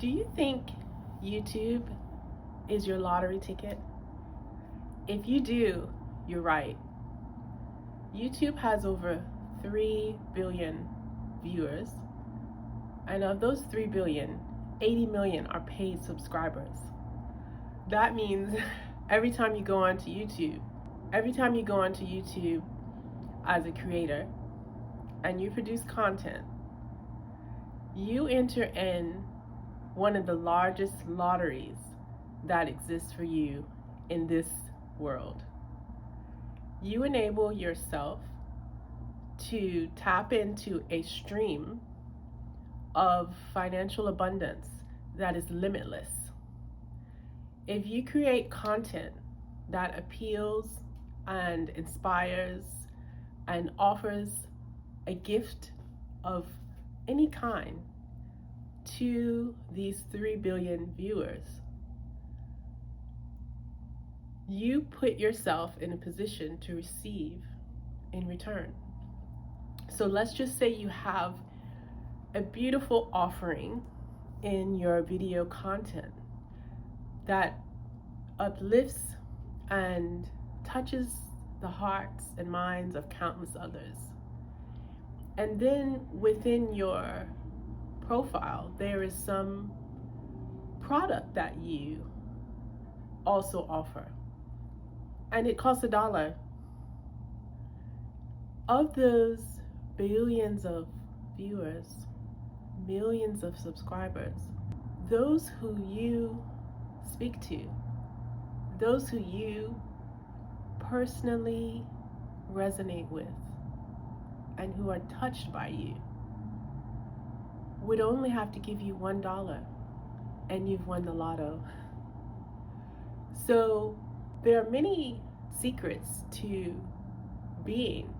Do you think YouTube is your lottery ticket? If you do, you're right. YouTube has over 3 billion viewers, and of those 3 billion, 80 million are paid subscribers. That means every time you go onto YouTube as a creator and you produce content, you enter in one of the largest lotteries that exists for you in this world. You enable yourself to tap into a stream of financial abundance that is limitless. If you create content that appeals and inspires and offers a gift of any kind to these 3 billion viewers, you put yourself in a position to receive in return. So let's just say you have a beautiful offering in your video content that uplifts and touches the hearts and minds of countless others. And then within your profile, there is some product that you also offer, and it costs $1. Of those billions of viewers, millions of subscribers, those who you speak to, those who you personally resonate with and who are touched by you, would only have to give you $1 and you've won the lotto. So there are many secrets to being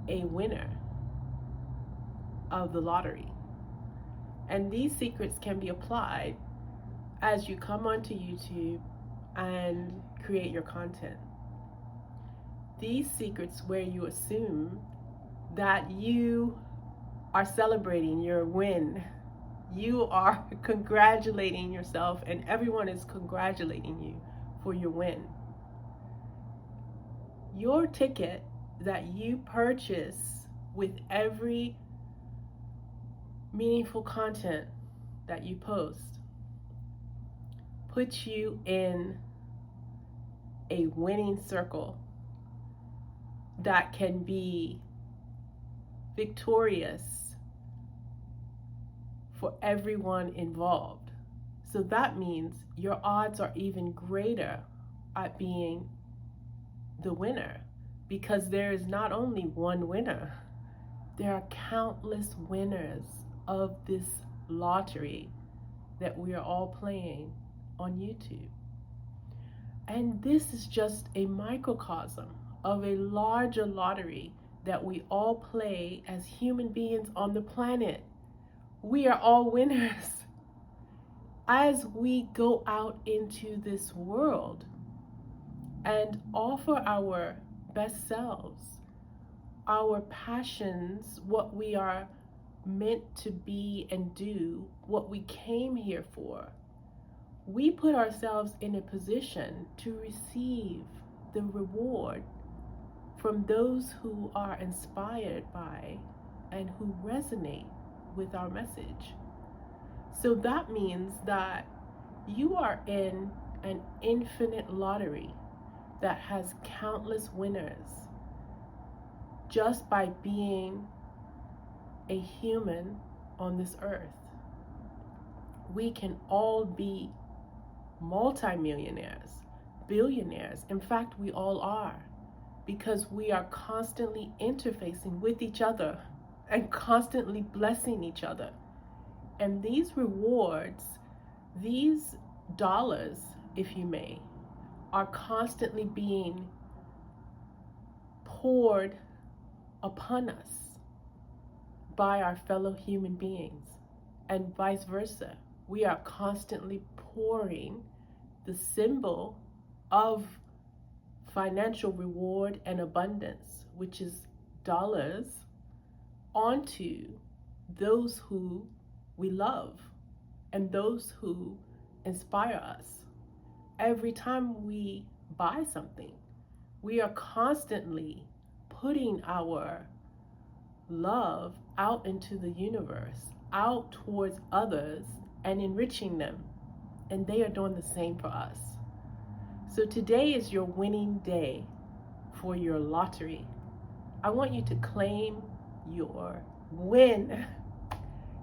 a winner of the lottery. And these secrets can be applied as you come onto YouTube and create your content. These secrets where you assume that you are celebrating your win. You are congratulating yourself and everyone is congratulating you for your win. Your ticket that you purchase with every meaningful content that you post puts you in a winning circle that can be victorious for everyone involved. So that means your odds are even greater at being the winner, because there is not only one winner, there are countless winners of this lottery that we are all playing on YouTube. And this is just a microcosm of a larger lottery that we all play as human beings on the planet. We are all winners. As we go out into this world and offer our best selves, our passions, what we are meant to be and do, what we came here for, we put ourselves in a position to receive the reward from those who are inspired by and who resonate with our message. So that means that you are in an infinite lottery that has countless winners just by being a human on this earth. We can all be multimillionaires, billionaires. In fact, we all are, because we are constantly interfacing with each other and constantly blessing each other. And these rewards, these dollars, if you may, are constantly being poured upon us by our fellow human beings, and vice versa. We are constantly pouring the symbol of financial reward and abundance, which is dollars, onto those who we love and those who inspire us. Every time we buy something, we are constantly putting our love out into the universe, out towards others, and enriching them. And they are doing the same for us. So today is your winning day for your lottery. I want you to claim your win,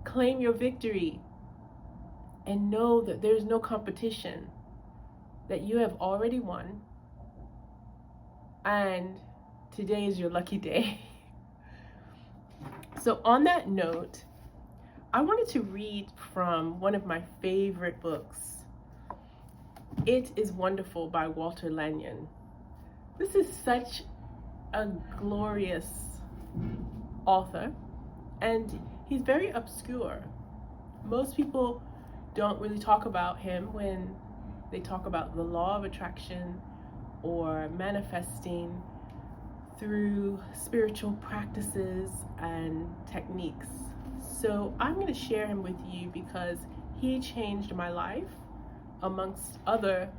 claim your victory, and know that there's no competition, that you have already won, and today is your lucky day. So on that note, I wanted to read from one of my favorite books. It is Wonderful by Walter Lanyon. This is such a glorious author, and he's very obscure. Most people don't really talk about him when they talk about the law of attraction or manifesting through spiritual practices and techniques. So I'm going to share him with you because he changed my life amongst other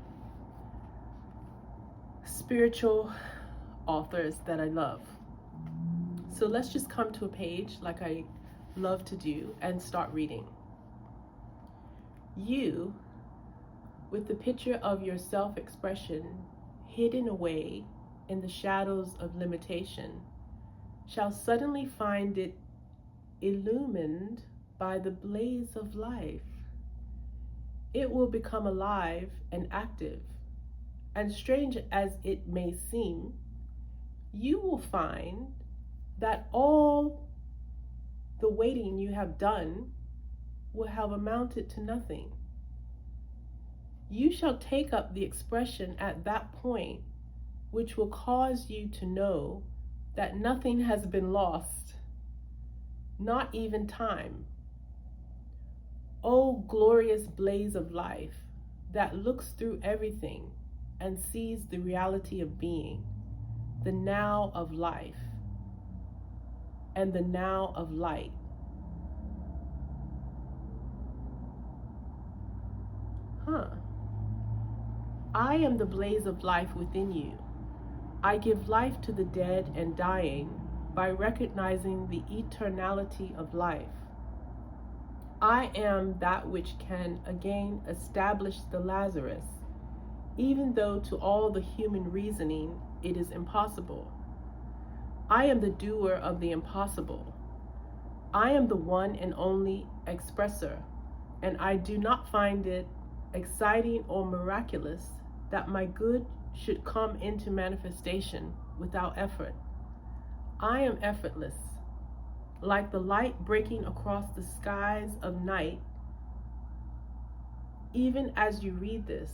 spiritual authors that I love. So let's just come to a page like I love to do and start reading. You, with the picture of your self-expression hidden away in the shadows of limitation, shall suddenly find it illumined by the blaze of life. It will become alive and active, and strange as it may seem, you will find that all the waiting you have done will have amounted to nothing. You shall take up the expression at that point, which will cause you to know that nothing has been lost, not even time. O glorious blaze of life that looks through everything and sees the reality of being, the now of life, and the now of light. I am the blaze of life within you. I give life to the dead and dying by recognizing the eternality of life. I am that which can again establish the Lazarus, even though to all the human reasoning it is impossible. I am the doer of the impossible. I am the one and only expressor, and I do not find it exciting or miraculous that my good should come into manifestation without effort. I am effortless, like the light breaking across the skies of night. Even as you read this,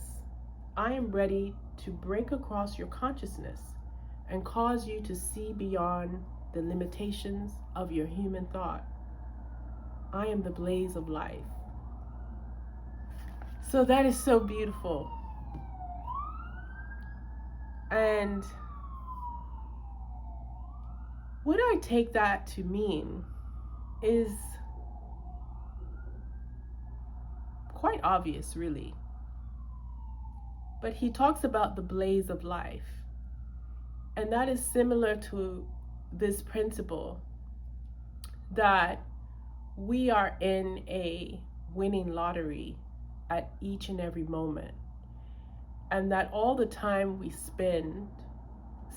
I am ready to break across your consciousness and cause you to see beyond the limitations of your human thought. I am the blaze of life. So that is so beautiful. And what I take that to mean is quite obvious, really. But he talks about the blaze of life. And that is similar to this principle that we are in a winning lottery at each and every moment. And that all the time we spend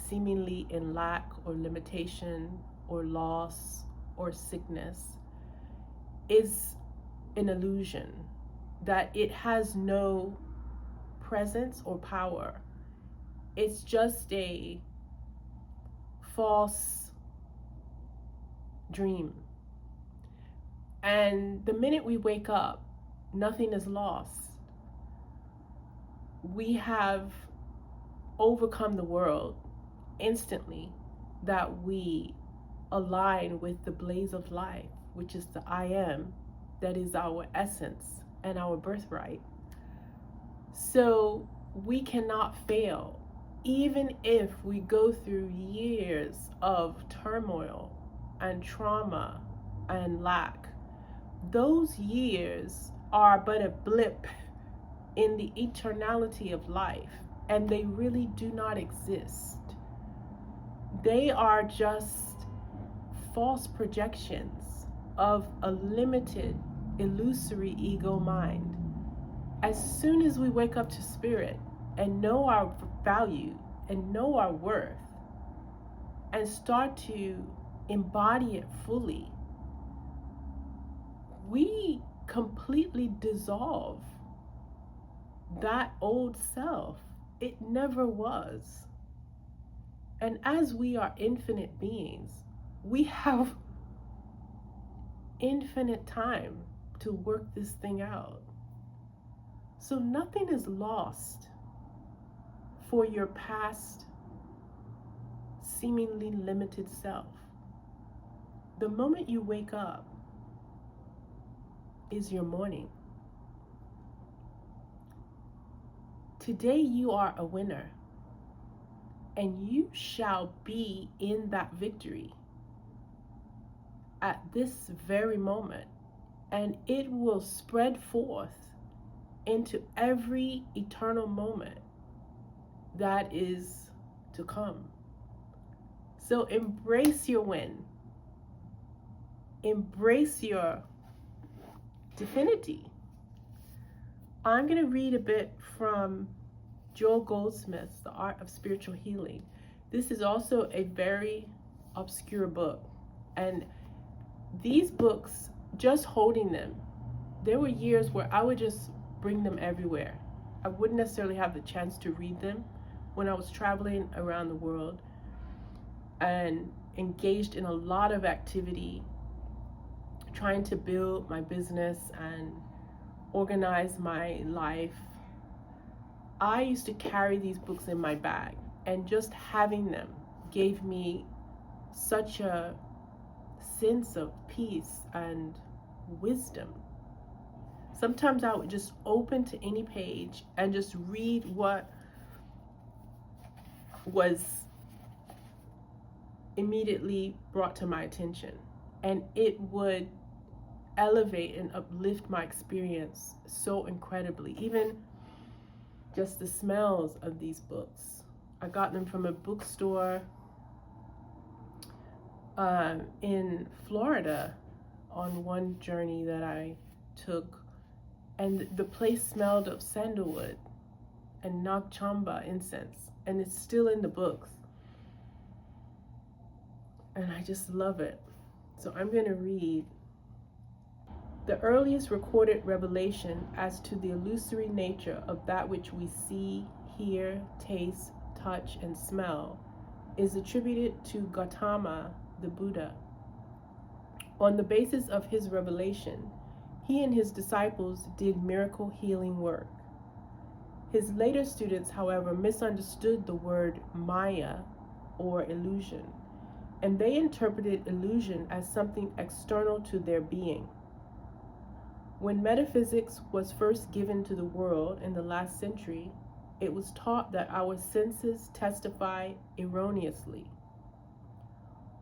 seemingly in lack or limitation or loss or sickness is an illusion, that it has no presence or power. It's just a false dream. And the minute we wake up, nothing is lost. We have overcome the world instantly that we align with the blaze of life, which is the I am, that is our essence and our birthright. So we cannot fail, even if we go through years of turmoil and trauma and lack. Those years are but a blip in the eternality of life, and they really do not exist. They are just false projections of a limited, illusory ego mind. As soon as we wake up to spirit and know our value and know our worth and start to embody it fully, we completely dissolve that old self. It never was. And as we are infinite beings, we have infinite time to work this thing out. So nothing is lost for your past, seemingly limited self. The moment you wake up is your morning. Today you are a winner, and you shall be in that victory at this very moment, and it will spread forth into every eternal moment that is to come. So embrace your win. Embrace your divinity. I'm going to read a bit from Joel Goldsmith's The Art of Spiritual Healing. This is also a very obscure book. And these books, just holding them, there were years where I would just bring them everywhere. I wouldn't necessarily have the chance to read them when I was traveling around the world and engaged in a lot of activity, trying to build my business and organize my life. I used to carry these books in my bag, and just having them gave me such a sense of peace and wisdom. Sometimes I would just open to any page and just read what was immediately brought to my attention, and it would elevate and uplift my experience so incredibly. Even just the smells of these books. I got them from a bookstore in Florida on one journey that I took, and the place smelled of sandalwood and Nag Chamba incense, and it's still in the books, and I just love it. So I'm going to read. The earliest recorded revelation as to the illusory nature of that which we see, hear, taste, touch, and smell is attributed to Gautama, the Buddha. On the basis of his revelation, he and his disciples did miracle healing work. His later students, however, misunderstood the word Maya, or illusion, and they interpreted illusion as something external to their being. When metaphysics was first given to the world in the last century, it was taught that our senses testify erroneously.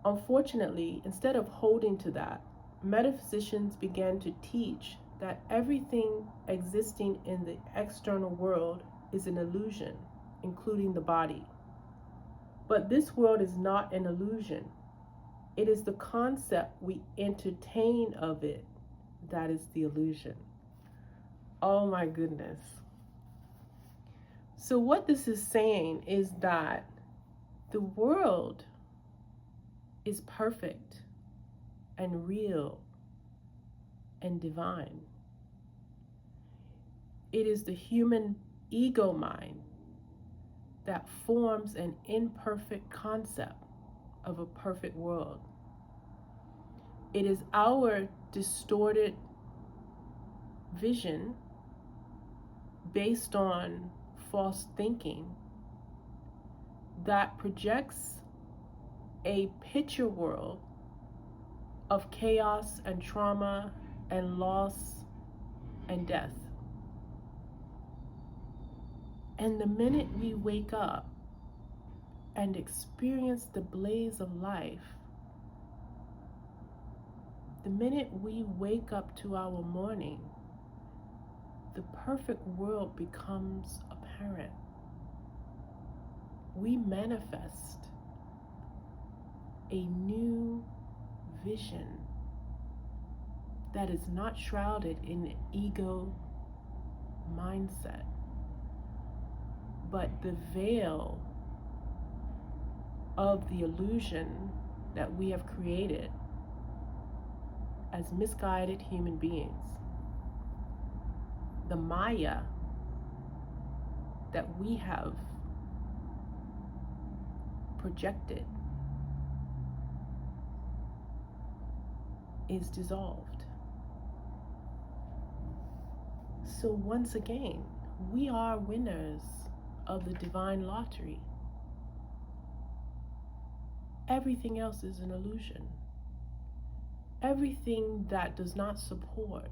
Unfortunately, instead of holding to that, metaphysicians began to teach that everything existing in the external world is an illusion, including the body. But this world is not an illusion. It is the concept we entertain of it that is the illusion. Oh my goodness. So what this is saying is that the world is perfect and real and divine. It is the human ego mind that forms an imperfect concept of a perfect world. It is our distorted vision based on false thinking that projects a picture world of chaos and trauma and loss and death. And the minute we wake up and experience the blaze of life, the minute we wake up to our morning the perfect world becomes apparent. We manifest a new vision that is not shrouded in ego mindset, but the veil of the illusion that we have created as misguided human beings. The Maya that we have projected is dissolved. So once again, we are winners of the divine lottery. Everything else is an illusion. Everything that does not support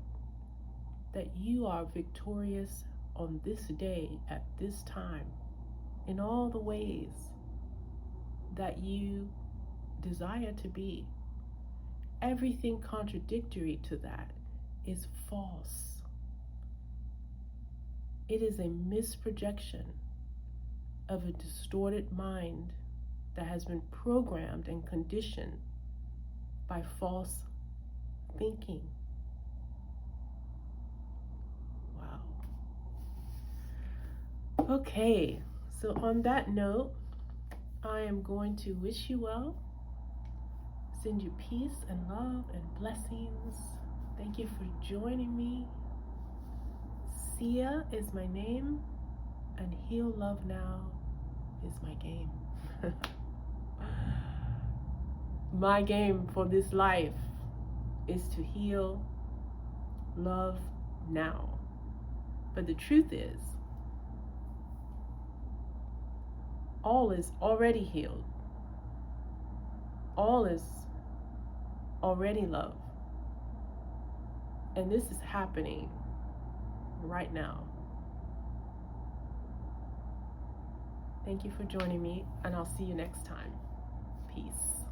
that you are victorious on this day at this time in all the ways that you desire to be. Everything contradictory to that is false. It is a misprojection of a distorted mind that has been programmed and conditioned by false thinking. Wow. Okay, so on that note, I am going to wish you well, send you peace and love and blessings. Thank you for joining me. Sia is my name, and Heal Love Now is my game. My game for this life is to heal, love now. But the truth is, all is already healed. All is already love. And this is happening right now. Thank you for joining me, and I'll see you next time. Peace.